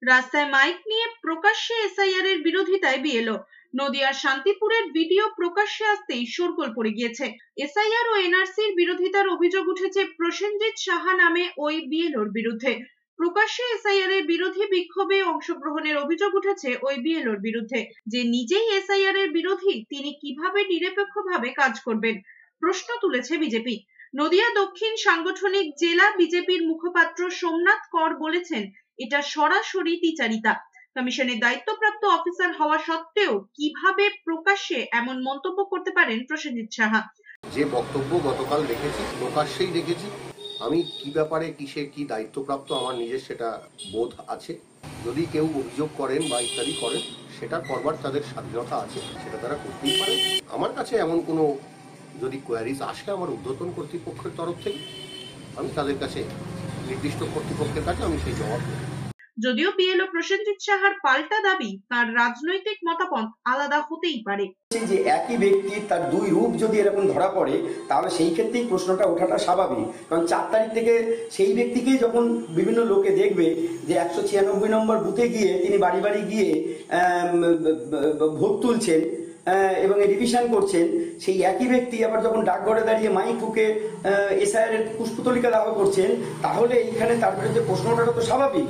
রাস্তায় মাইক নিয়ে প্রকাশ্যে এসআইআর এর বিরোধিতায় বিএলও। নদিয়ার শান্তিপুরের ভিডিও প্রকাশ্যে আসতেই শোরগোল পড়ে গিয়েছে। এসআইআর ও এনআরসির বিরোধিতার অভিযোগ উঠেছে প্রসেনজিৎ সাহা নামে ওই বিএলওর বিরুদ্ধে। প্রকাশ্যে এসআইআর এর বিরোধী বিক্ষোভে অংশগ্রহণের অভিযোগ উঠেছে ওই বিএলওর বিরুদ্ধে। যে নিজেই এসআইআর এর বিরোধী, তিনি কিভাবে নিরপেক্ষভাবে কাজ করবেন, প্রশ্ন তুলেছে বিজেপি। নদিয়া দক্ষিণ সাংগঠনিক জেলা বিজেপির মুখপাত্র সোমনাথ কর বলেছেন, এটা সরাসরি দ্বিচারিতা। কমিশনের দায়িত্বপ্রাপ্ত অফিসার হওয়া সত্ত্বেও কিভাবে প্রকাশ্যে এমন মন্তব্য করতে পারেন প্রসেনজিৎ সাহা। যে বক্তব্য গতকাল দেখেছি, প্রকাশ্যেই দেখেছি। আমি কি ব্যাপারে কিসের কি দায়িত্বপ্রাপ্ত আমার নিজের সেটা বোধ আছে। যদি কেউ অভিযোগ করেন বা ইত্যাদি করেন, সেটা করবার তাদের স্বাধীনতা আছে, সেটা তারা করতেই পারে। আমার কাছে এমন কোনো যদি কোয়ারিজ আসে আমার ঊর্ধ্বতন কর্তৃপক্ষের তরফ থেকে, আমি তাদের কাছে নির্দিষ্ট কর্তৃপক্ষের কাছে আমি সেই জবাব দেব। যদিও বিএলও প্রসেনজিৎ সাহার পাল্টা দাবি, তার রাজনৈতিক মতামত আলাদা হতেই পারে। যে একই ব্যক্তি তার দুই রূপ যদি এরকম ধরা পড়ে, তাহলে সেই ক্ষেত্রেই প্রশ্নটা ওঠাটা স্বাভাবিক। কারণ 4 তারিখ থেকে সেই ব্যক্তিকেই যখন বিভিন্ন লোকে দেখবে যে 196 নম্বর বুথে গিয়ে তিনি বাড়ি বাড়ি গিয়ে ভোট তুলছেন এবং রিভিশন করছেন, সেই একই ব্যক্তি আবার যখন ডাকঘরে দাঁড়িয়ে মাইক ঠুকে এসআইআর এর পুষ্পতলিকা দাহ করছেন, তাহলে এইখানে তার বিরুদ্ধে প্রশ্ন ওঠাটা তো স্বাভাবিক।